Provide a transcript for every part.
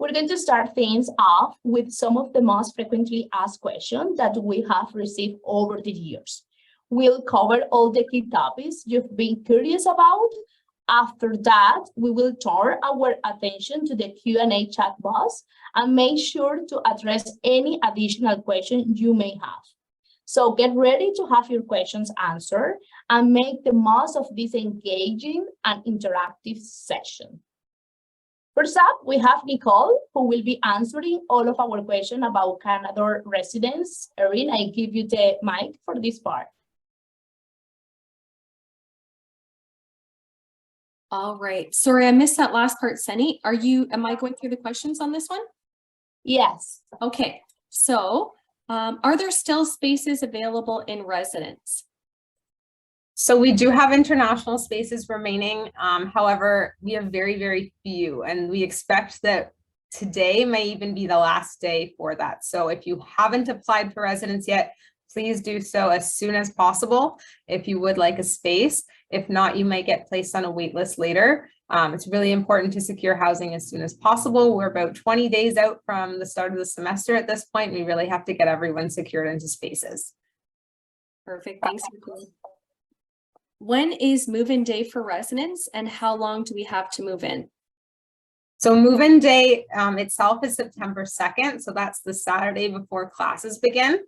We're going to start things off with some of the most frequently asked questions that we have received over the years. We'll cover all the key topics you've been curious about. After that, we will turn our attention to the Q&A chat box and make sure to address any additional questions you may have. So get ready to have your questions answered and make the most of this engaging and interactive session. First up, we have Nicole, who will be answering all of our questions about Canada residents. Erin, I give you the mic for this part. All right. Sorry, I missed that last part, Seni. Am I going through the questions on this one? Yes. Okay. So, are there still spaces available in residence? So we do have international spaces remaining. However, we have very, very few, and we expect that today may even be the last day for that. So if you haven't applied for residence yet, please do so as soon as possible if you would like a space. If not, you might get placed on a wait list later. It's really important to secure housing as soon as possible. We're about 20 days out from the start of the semester at this point. We really have to get everyone secured into spaces. Perfect. Thanks, Nicole. When is move-in day for residents, and how long do we have to move in? So move-in day itself is September 2nd. So that's the Saturday before classes begin.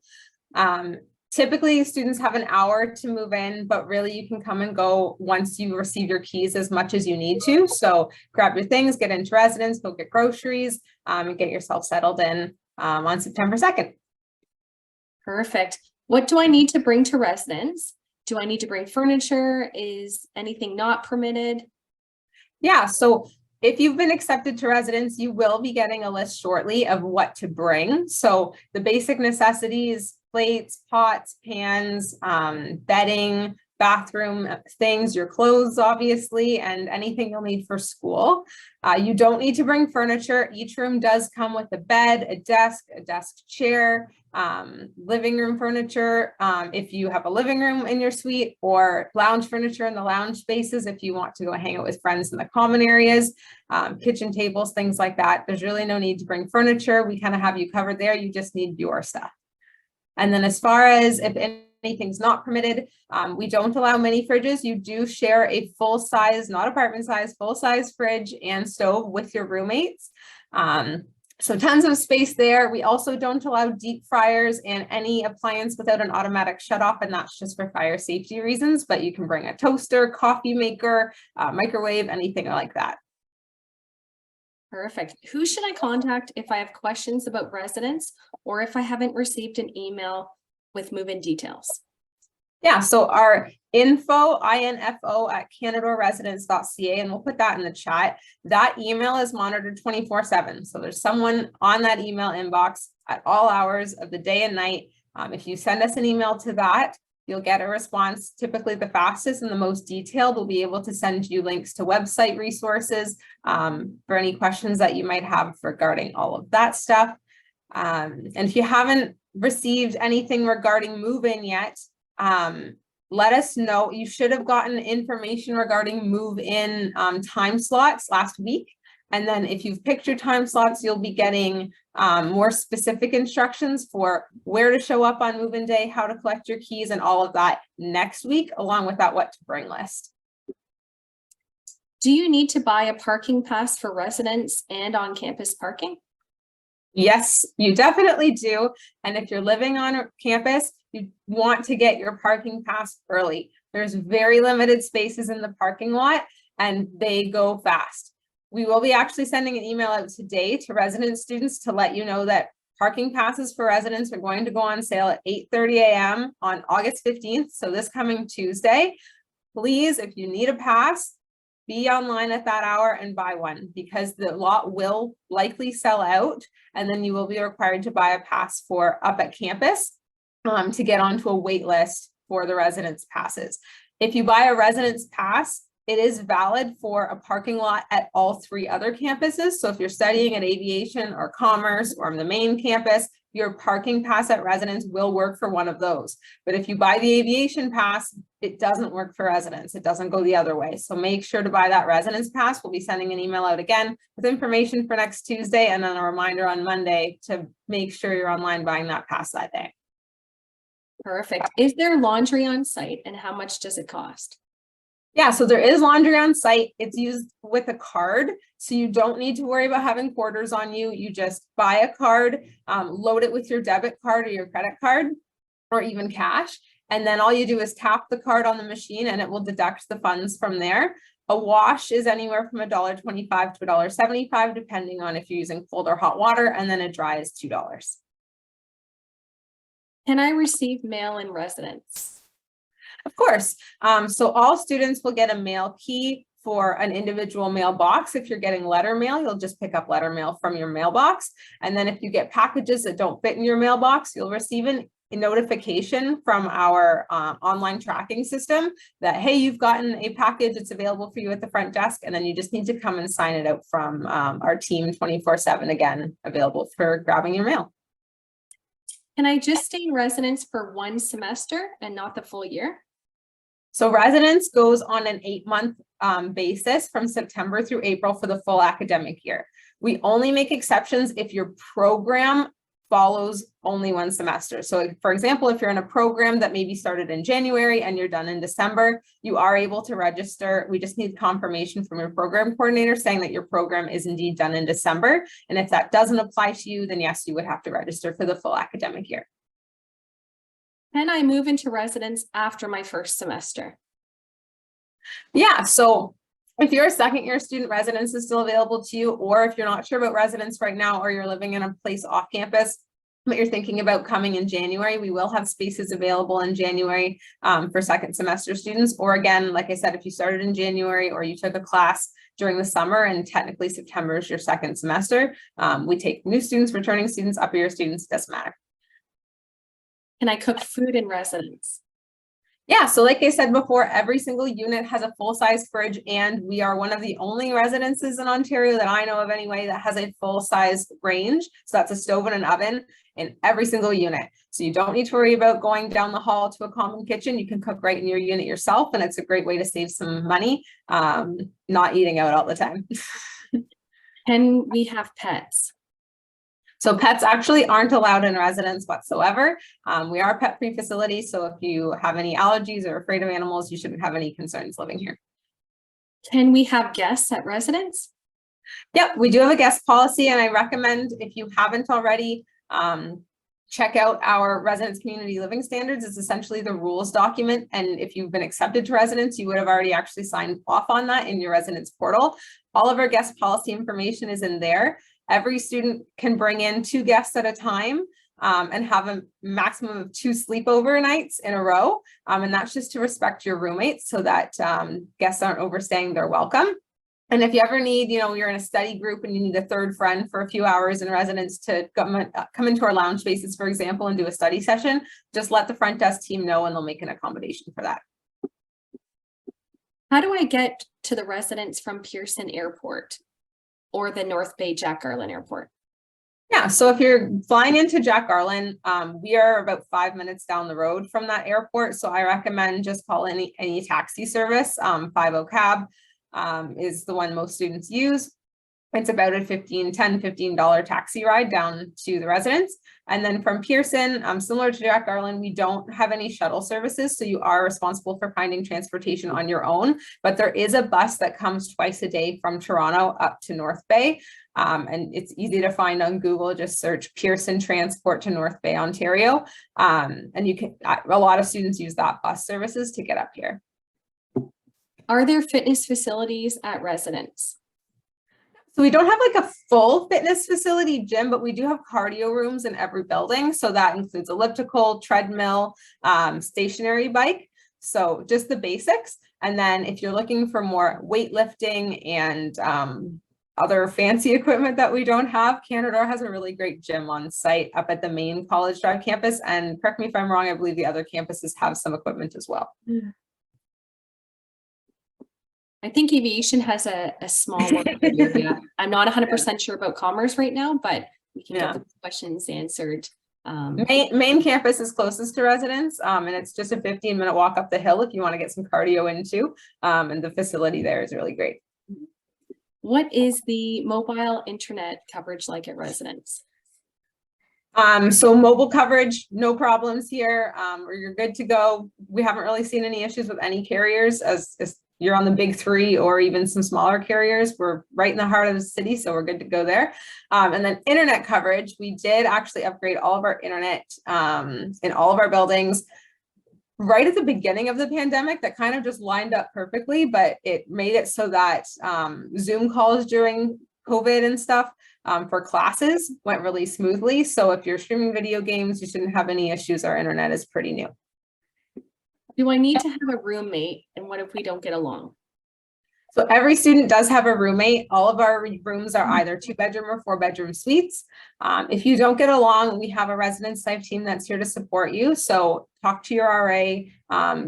Typically, students have an hour to move in, but really you can come and go once you receive your keys as much as you need to. So grab your things, get into residence, go get groceries, and get yourself settled in on September 2nd. Perfect. What do I need to bring to residence? Do I need to bring furniture? Is anything not permitted? Yeah, so if you've been accepted to residence, you will be getting a list shortly of what to bring. So the basic necessities: plates, pots, pans, bedding, bathroom things, your clothes, obviously, and anything you'll need for school. You don't need to bring furniture. Each room does come with a bed, a desk chair, living room furniture if you have a living room in your suite, or lounge furniture in the lounge spaces if you want to go hang out with friends in the common areas, kitchen tables, things like that. There's really no need to bring furniture. We kind of have you covered there. You just need your stuff. And then as far as if anything's not permitted, we don't allow mini fridges. You do share a full size, not apartment size, full size fridge and stove with your roommates. So tons of space there. We also don't allow deep fryers and any appliance without an automatic shutoff, and that's just for fire safety reasons, but you can bring a toaster, coffee maker, microwave, anything like that. Perfect. Who should I contact if I have questions about residence or if I haven't received an email with move-in details? Yeah, so our info at canadorresidence.ca, and we'll put that in the chat. That email is monitored 24/7. So there's someone on that email inbox at all hours of the day and night. If you send us an email to that, you'll get a response. Typically the fastest and the most detailed. We'll be able to send you links to website resources for any questions that you might have regarding all of that stuff. And if you haven't received anything regarding move-in yet, let us know. You should have gotten information regarding move-in time slots last week. And then if you've picked your time slots, you'll be getting more specific instructions for where to show up on move-in day, how to collect your keys, and all of that next week, along with that what to bring list. Do you need to buy a parking pass for residents and on-campus parking? Yes, you definitely do. And if you're living on campus, you want to get your parking pass early. There's very limited spaces in the parking lot and they go fast. We will be actually sending an email out today to resident students to let you know that parking passes for residents are going to go on sale at 8:30 a.m. on August 15th. So this coming Tuesday. Please, if you need a pass, be online at that hour and buy one, because the lot will likely sell out, and then you will be required to buy a pass for up at campus to get onto a wait list for the residence passes. If you buy a residence pass, it is valid for a parking lot at all 3 other campuses. So if you're studying at aviation or commerce or on the main campus, your parking pass at residence will work for one of those. But if you buy the aviation pass, it doesn't work for residents. It doesn't go the other way. So make sure to buy that residence pass. We'll be sending an email out again with information for next Tuesday and then a reminder on Monday to make sure you're online buying that pass that day. Perfect. Is there laundry on site and how much does it cost? Yeah, so there is laundry on site. It's used with a card, so you don't need to worry about having quarters on you. You just buy a card, load it with your debit card or your credit card, or even cash. And then all you do is tap the card on the machine and it will deduct the funds from there. A wash is anywhere from $1.25 to $1.75, depending on if you're using cold or hot water, and then a dry is $2. Can I receive mail in residence? Of course. So all students will get a mail key for an individual mailbox. If you're getting letter mail, you'll just pick up letter mail from your mailbox. And then if you get packages that don't fit in your mailbox, you'll receive a notification from our online tracking system that, hey, you've gotten a package, it's available for you at the front desk. And then you just need to come and sign it out from our team 24/7, again, available for grabbing your mail. Can I just stay in residence for one semester and not the full year? So residence goes on an 8-month basis from September through April for the full academic year. We only make exceptions if your program follows only one semester. So for example, if you're in a program that maybe started in January and you're done in December, you are able to register. We just need confirmation from your program coordinator saying that your program is indeed done in December. And if that doesn't apply to you, then yes, you would have to register for the full academic year. Can I move into residence after my first semester? Yeah, so if you're a second year student, residence is still available to you, or if you're not sure about residence right now, or you're living in a place off campus, but you're thinking about coming in January, we will have spaces available in January for second semester students. Or again, like I said, if you started in January or you took a class during the summer and technically September is your second semester, we take new students, returning students, upper year students, doesn't matter. Can I cook food in residence? Yeah, so like I said before, every single unit has a full-size fridge, and we are one of the only residences in Ontario that I know of anyway that has a full-size range. So that's a stove and an oven in every single unit. So you don't need to worry about going down the hall to a common kitchen. You can cook right in your unit yourself, and it's a great way to save some money, not eating out all the time. Can we have pets? So pets actually aren't allowed in residence whatsoever. We are a pet-free facility, so if you have any allergies or afraid of animals, you shouldn't have any concerns living here. Can we have guests at residence? Yep, we do have a guest policy, and I recommend, if you haven't already, check out our residence community living standards. It's essentially the rules document, and if you've been accepted to residence, you would have already actually signed off on that in your residence portal. All of our guest policy information is in there. Every student can bring in 2 guests at a time and have a maximum of 2 sleepover nights in a row. And that's just to respect your roommates so that guests aren't overstaying their welcome. And if you ever need, you're in a study group and you need a third friend for a few hours in residence to come into our lounge spaces, for example, and do a study session, just let the front desk team know and they'll make an accommodation for that. How do I get to the residence from Pearson Airport or the North Bay Jack Garland Airport? Yeah, so if you're flying into Jack Garland, we are about 5 minutes down the road from that airport. So I recommend just call any taxi service. 50 Cab is the one most students use. It's about a $15 taxi ride down to the residence. And then from Pearson, similar to Jack Garland, we don't have any shuttle services. So you are responsible for finding transportation on your own, but there is a bus that comes twice a day from Toronto up to North Bay. And it's easy to find on Google, just search Pearson Transport to North Bay, Ontario. And you can, a lot of students use that bus services to get up here. Are there fitness facilities at residence? So we don't have like a full fitness facility gym, but we do have cardio rooms in every building. So that includes elliptical, treadmill, stationary bike. So just the basics. And then if you're looking for more weightlifting and other fancy equipment that we don't have, Canadore has a really great gym on site up at the main College Drive campus. And correct me if I'm wrong, I believe the other campuses have some equipment as well. I think aviation has a small work area. I'm not 100% sure about commerce right now, but we can get those questions answered Main campus is closest to residents, and it's just a 15-minute walk up the hill if you want to get some cardio in too. And the facility there is really great. What is the mobile internet coverage like at residence? So mobile coverage, no problems here, or you're good to go. We haven't really seen any issues with any carriers as you're on the big three or even some smaller carriers. We're right in the heart of the city, so we're good to go there. And then internet coverage, we did actually upgrade all of our internet in all of our buildings right at the beginning of the pandemic. That kind of just lined up perfectly, but it made it so that Zoom calls during COVID and stuff for classes went really smoothly. So if you're streaming video games, you shouldn't have any issues. Our internet is pretty new. Do I need to have a roommate? And what if we don't get along? So every student does have a roommate. All of our rooms are either 2-bedroom or 4-bedroom suites. If you don't get along, we have a residence life team that's here to support you. So talk to your RA.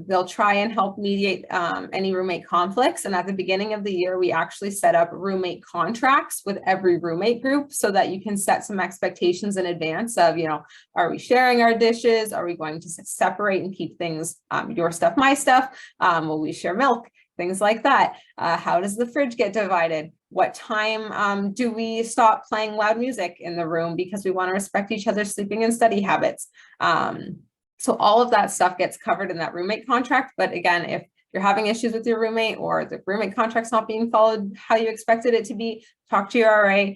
They'll try and help mediate any roommate conflicts. And at the beginning of the year, we actually set up roommate contracts with every roommate group so that you can set some expectations in advance of, are we sharing our dishes? Are we going to separate and keep things, your stuff, my stuff? Will we share milk? Things like that. How does the fridge get divided? What time do we stop playing loud music in the room because we want to respect each other's sleeping and study habits? So all of that stuff gets covered in that roommate contract. But again, if you're having issues with your roommate or the roommate contract's not being followed how you expected it to be, talk to your RA.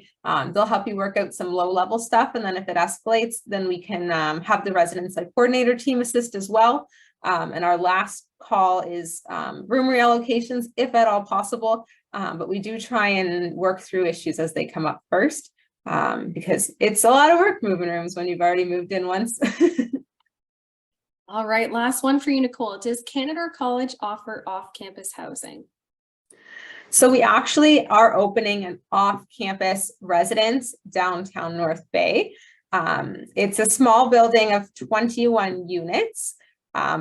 They'll help you work out some low-level stuff. And then if it escalates, then we can have the residence life coordinator team assist as well. And our last call is room reallocations, if at all possible. But we do try and work through issues as they come up first, because it's a lot of work moving rooms when you've already moved in once. All right, last one for you, Nicole. Does Canadore College offer off-campus housing? So we actually are opening an off-campus residence downtown North Bay. It's a small building of 21 units.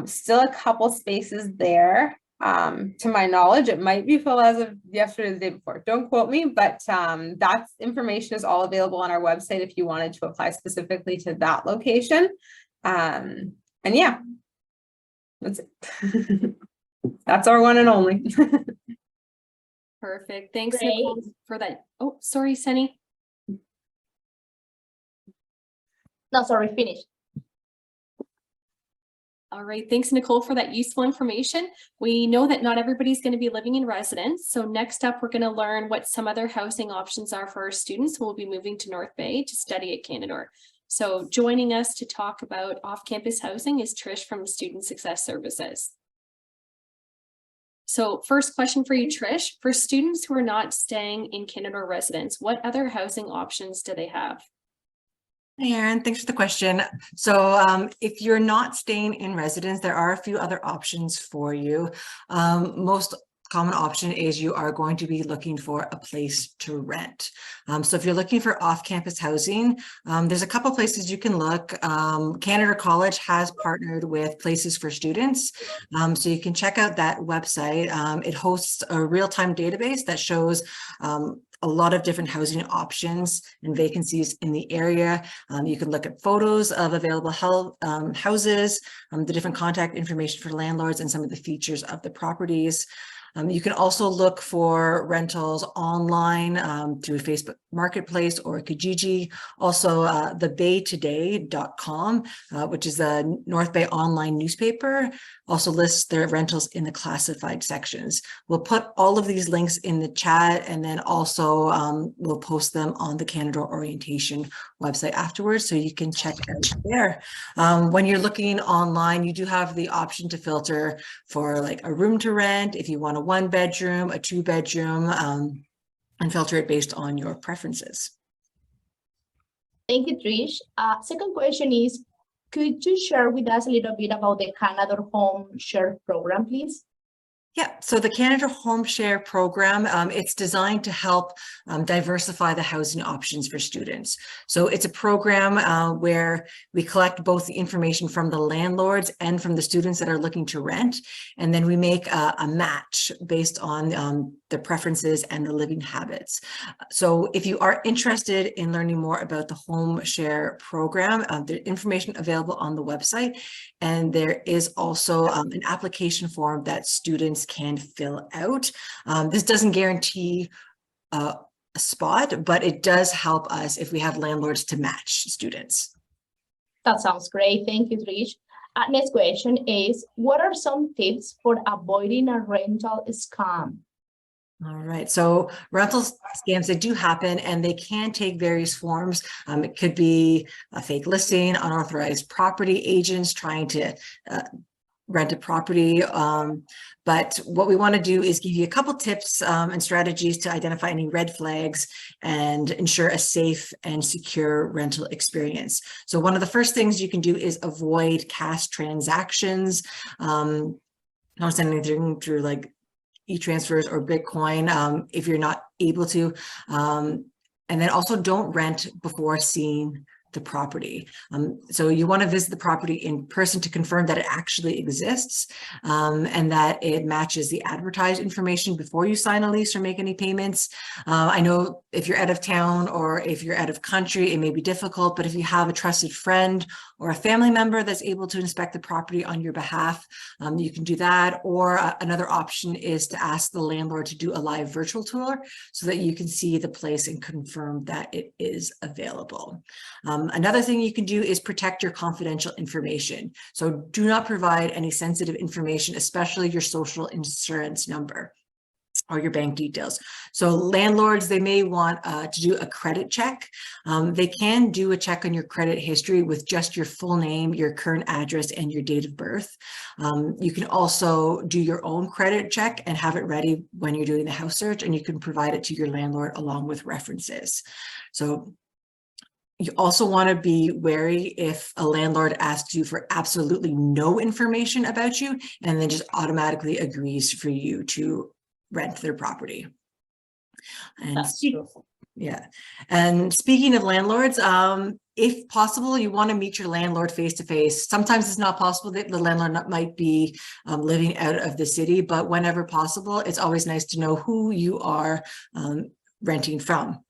Still a couple spaces there. To my knowledge, it might be full as of yesterday or the day before. Don't quote me, but that information is all available on our website if you wanted to apply specifically to that location. And yeah, that's it. That's our one and only. Perfect. Thanks, Great. Nicole, for that. Oh, sorry, Sunny. No, sorry, finish. All right, thanks, Nicole, for that useful information. We know that not everybody's going to be living in residence. So next up, we're going to learn what some other housing options are for our students who will be moving to North Bay to study at Canadore. So joining us to talk about off-campus housing is Trish from Student Success Services. So first question for you, Trish. For students who are not staying in Canadore residence, what other housing options do they have? Hey, Erin, thanks for the question. So if you're not staying in residence, there are a few other options for you. Most common option is you are going to be looking for a place to rent. So if you're looking for off-campus housing, there's a couple places you can look. Canadore College has partnered with Places for Students. So you can check out that website. It hosts a real-time database that shows a lot of different housing options and vacancies in the area. You can look at photos of available houses, the different contact information for landlords and some of the features of the properties. You can also look for rentals online through Facebook Marketplace or Kijiji. Also, thebaytoday.com, which is a North Bay online newspaper, also lists their rentals in the classified sections. We'll put all of these links in the chat, and then also we'll post them on the Canadore orientation website afterwards, so you can check it out there. When you're looking online, you do have the option to filter for like a room to rent, if you want a 1-bedroom, a 2-bedroom, and filter it based on your preferences. Thank you, Trish. Second question is, could you share with us a little bit about the Canadore Home Share program, please? Yeah, so the Canada Home Share program, it's designed to help diversify the housing options for students. So it's a program where we collect both the information from the landlords and from the students that are looking to rent, and then we make a match based on the preferences and the living habits. So if you are interested in learning more about the Home Share program, there's information available on the website, and there is also an application form that students can fill out. This doesn't guarantee a spot, but it does help us if we have landlords to match students. That sounds great. Thank you, Trish. Next question is, what are some tips for avoiding a rental scam? All right, so rental scams, they do happen and they can take various forms. It could be a fake listing, unauthorized property agents trying to rent a property. But what we want to do is give you a couple tips and strategies to identify any red flags and ensure a safe and secure rental experience. So one of the first things you can do is avoid cash transactions. Don't send anything through like e-transfers or Bitcoin if you're not able to. And then also don't rent before seeing the property. So you want to visit the property in person to confirm that it actually exists and that it matches the advertised information before you sign a lease or make any payments. I know if you're out of town or if you're out of country, it may be difficult, but if you have a trusted friend or a family member that's able to inspect the property on your behalf, you can do that. Or another option is to ask the landlord to do a live virtual tour so that you can see the place and confirm that it is available. Another thing you can do is protect your confidential information. So do not provide any sensitive information, especially your social insurance number or your bank details. So landlords, they may want to do a credit check. They can do a check on your credit history with just your full name, your current address, and your date of birth. You can also do your own credit check and have it ready when you're doing the house search, and you can provide it to your landlord along with references. So you also want to be wary if a landlord asks you for absolutely no information about you and then just automatically agrees for you to rent their property. And That's true. yeah. And speaking of landlords, if possible, you want to meet your landlord face to face. Sometimes it's not possible that the landlord might be living out of the city, but whenever possible, it's always nice to know who you are renting from.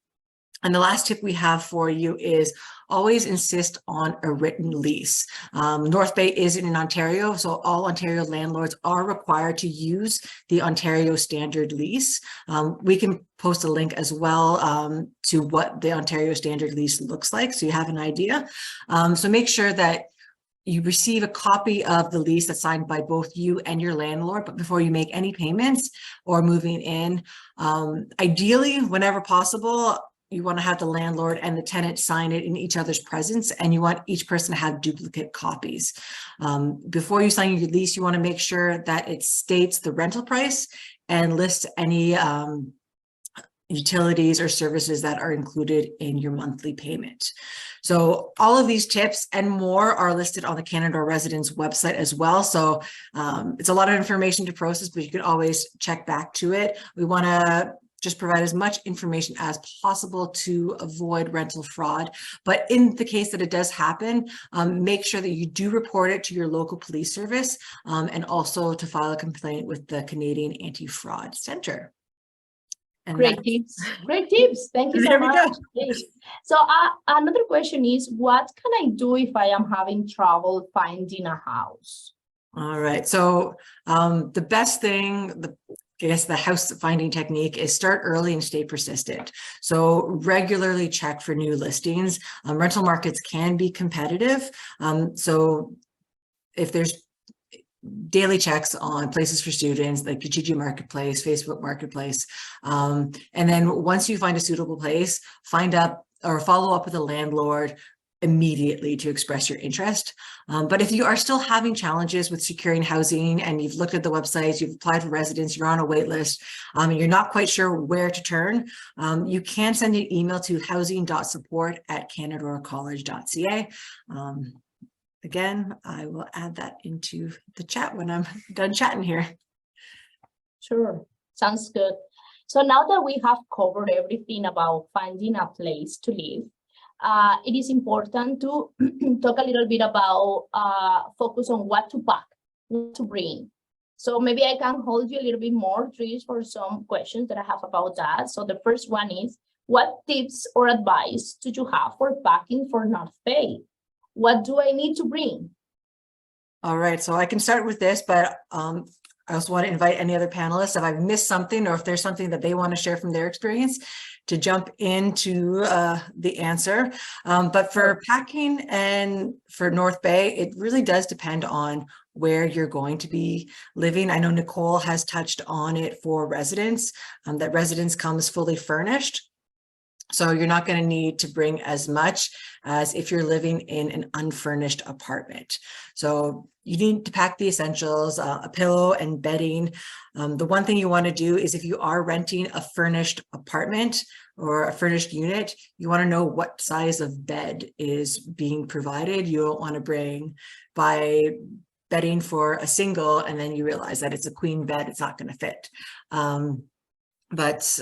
And the last tip we have for you is always insist on a written lease. North Bay is in Ontario, so all Ontario landlords are required to use the Ontario Standard Lease. We can post a link as well to what the Ontario Standard Lease looks like, so you have an idea. So make sure that you receive a copy of the lease that's signed by both you and your landlord, but before you make any payments or moving in, ideally, whenever possible, you want to have the landlord and the tenant sign it in each other's presence, and you want each person to have duplicate copies. Before you sign your lease, you want to make sure that it states the rental price and lists any utilities or services that are included in your monthly payment. So all of these tips and more are listed on the Canada Residence website as well. So it's a lot of information to process, but you can always check back to it. We want to just provide as much information as possible to avoid rental fraud. But in the case that it does happen, make sure that you do report it to your local police service and also to file a complaint with the Canadian Anti-Fraud Centre. And Great tips. Great tips. Thank you so much. So another question is, what can I do if I am having trouble finding a house? All right. So the best thing, I guess the house finding technique is start early and stay persistent. So regularly check for new listings. Rental markets can be competitive. So if there's daily checks on places for students like Kijiji Marketplace, Facebook Marketplace, and then once you find a suitable place, find up or follow up with a landlord immediately to express your interest. But if you are still having challenges with securing housing and you've looked at the websites, you've applied for residence, you're on a wait list, and you're not quite sure where to turn, you can send an email to housing.support@canadoracollege.ca. Again, I will add that into the chat when I'm done chatting here. Sure, sounds good. So now that we have covered everything about finding a place to live, it is important to talk a little bit about focus on what to pack, what to bring. So maybe I can hold you a little bit more, Trish, for some questions that I have about that. So the first one is, what tips or advice do you have for packing for North Bay? What do I need to bring? All right, so I can start with this, but I also want to invite any other panelists, if I've missed something or if there's something that they want to share from their experience, to jump into the answer. But for packing and for North Bay, it really does depend on where you're going to be living. I know Nicole has touched on it for residents, that residence comes fully furnished. So you're not going to need to bring as much as if you're living in an unfurnished apartment. So you need to pack the essentials, a pillow and bedding. The one thing you want to do is if you are renting a furnished apartment or a furnished unit, you want to know what size of bed is being provided. You don't want to buy bedding for a single and then you realize that it's a queen bed, it's not going to fit. But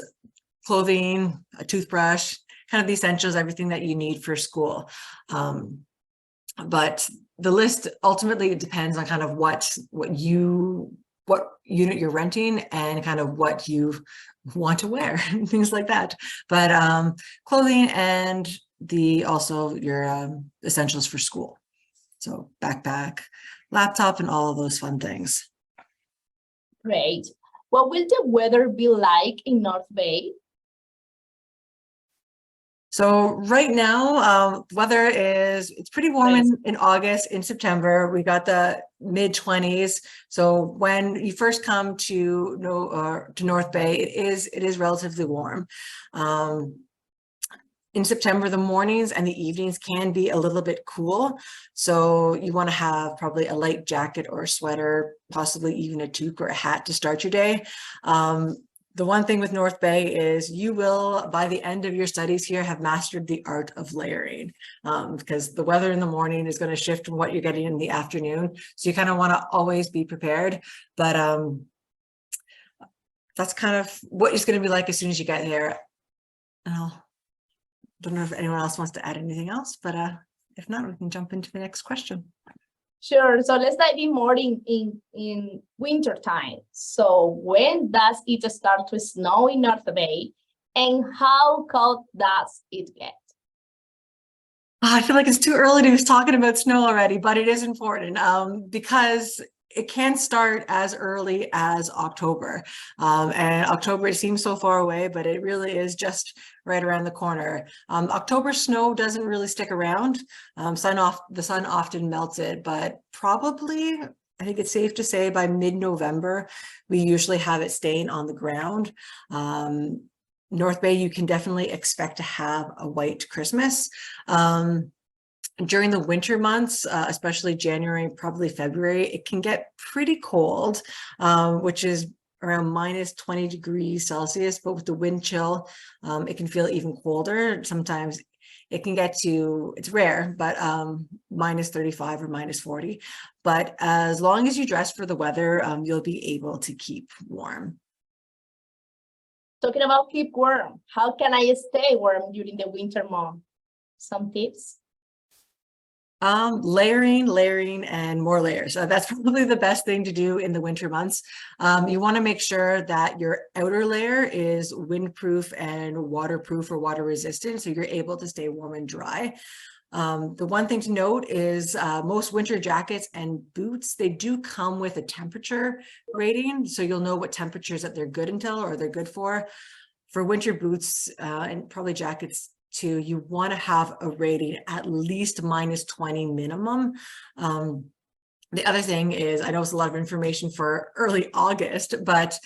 clothing, a toothbrush, kind of the essentials, everything that you need for school. But the list ultimately depends on kind of what unit you're renting and kind of what you want to wear, things like that. But clothing and also your essentials for school. So backpack, laptop, and all of those fun things. Great. What will the weather be like in North Bay? So right now, weather it's pretty warm in August. In September, we got the mid-20s. So when you first come to North Bay, it is relatively warm. In September, the mornings and the evenings can be a little bit cool. So you want to have probably a light jacket or a sweater, possibly even a toque or a hat to start your day. The one thing with North Bay is you will, by the end of your studies here, have mastered the art of layering, because the weather in the morning is going to shift from what you're getting in the afternoon. So you kind of want to always be prepared. But that's kind of what it's going to be like as soon as you get there. I don't know if anyone else wants to add anything else, but if not, we can jump into the next question. Sure. So let's dive in more in winter time. So when does it start to snow in North Bay, and how cold does it get? I feel like it's too early to be talking about snow already, but it is important because it can start as early as October. And October, it seems so far away, but it really is just right around the corner. October snow doesn't really stick around. The sun often melts it, but probably, I think it's safe to say by mid-November, we usually have it staying on the ground. North Bay, you can definitely expect to have a white Christmas. During the winter months, especially January, probably February, it can get pretty cold, which is around minus 20 degrees Celsius, but with the wind chill, it can feel even colder. Sometimes it can get to, it's rare, but minus 35 or minus 40. But as long as you dress for the weather, you'll be able to keep warm. Talking about keep warm, how can I stay warm during the winter month? Some tips? Layering and more layers. That's probably the best thing to do in the winter months. You want to make sure that your outer layer is windproof and waterproof or water resistant, so you're able to stay warm and dry. The one thing to note is most winter jackets and boots, they do come with a temperature rating, so you'll know what temperatures that they're good until or they're good for. For winter boots and probably jackets too, you want to have a rating at least minus 20 minimum. The other thing is, I know it's a lot of information for early August, but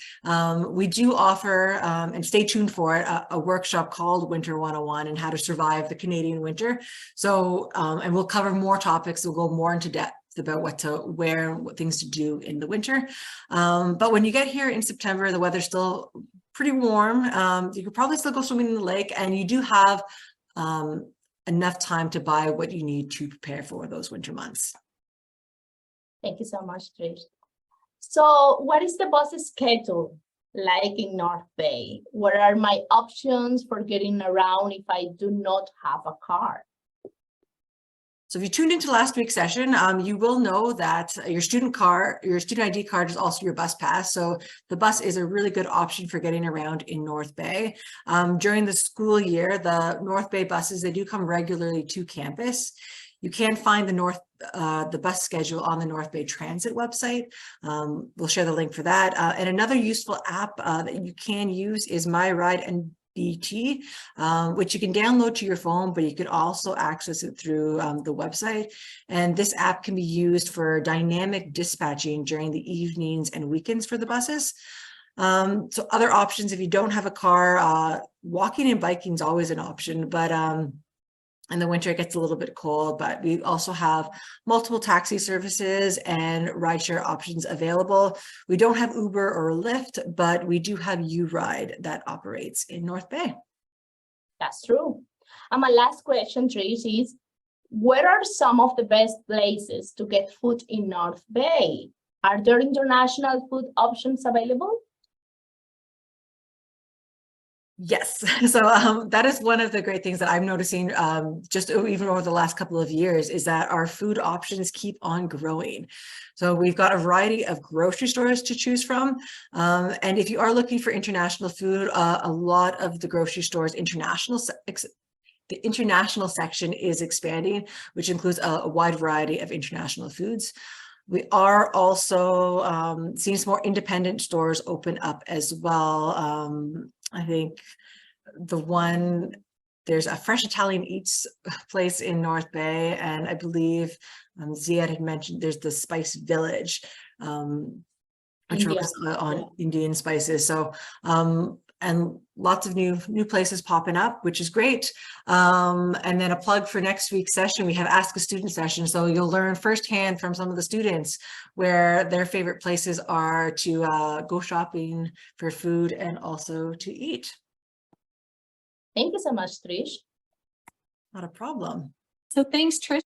we do offer, and stay tuned for it, a workshop called Winter 101 and how to survive the Canadian winter. So, and we'll cover more topics. We'll go more into depth about what to wear and what things to do in the winter. But when you get here in September, the weather's still pretty warm. You could probably still go swimming in the lake, and you do have enough time to buy what you need to prepare for those winter months. Thank you so much, Trish. So what is the bus schedule like in North Bay? What are my options for getting around if I do not have a car? So if you tuned into last week's session, you will know that your student ID card is also your bus pass. So the bus is a really good option for getting around in North Bay. During the school year, the North Bay buses, they do come regularly to campus. You can find the bus schedule on the North Bay Transit website. We'll share the link for that. And another useful app that you can use is MyRide and BT, which you can download to your phone, but you can also access it through the website. And this app can be used for dynamic dispatching during the evenings and weekends for the buses. So other options, if you don't have a car, walking and biking is always an option, but in the winter it gets a little bit cold, but we also have multiple taxi services and rideshare options available. We don't have Uber or Lyft, but we do have URide that operates in North Bay. That's true. And my last question, Trish, is where are some of the best places to get food in North Bay? Are there international food options available? Yes, so that is one of the great things that I'm noticing just even over the last couple of years is that our food options keep on growing. So we've got a variety of grocery stores to choose from. And if you are looking for international food, a lot of the grocery stores, the international section is expanding, which includes a wide variety of international foods. We are also seeing some more independent stores open up as well. I think there's a Fresh Italian Eats place in North Bay, and I believe Ziad had mentioned there's the Spice Village, which focuses on Indian spices. So, and lots of new places popping up, which is great. And then a plug for next week's session, we have Ask a Student session. So you'll learn firsthand from some of the students where their favorite places are to go shopping for food and also to eat. Thank you so much, Trish. Not a problem. So thanks, Trish.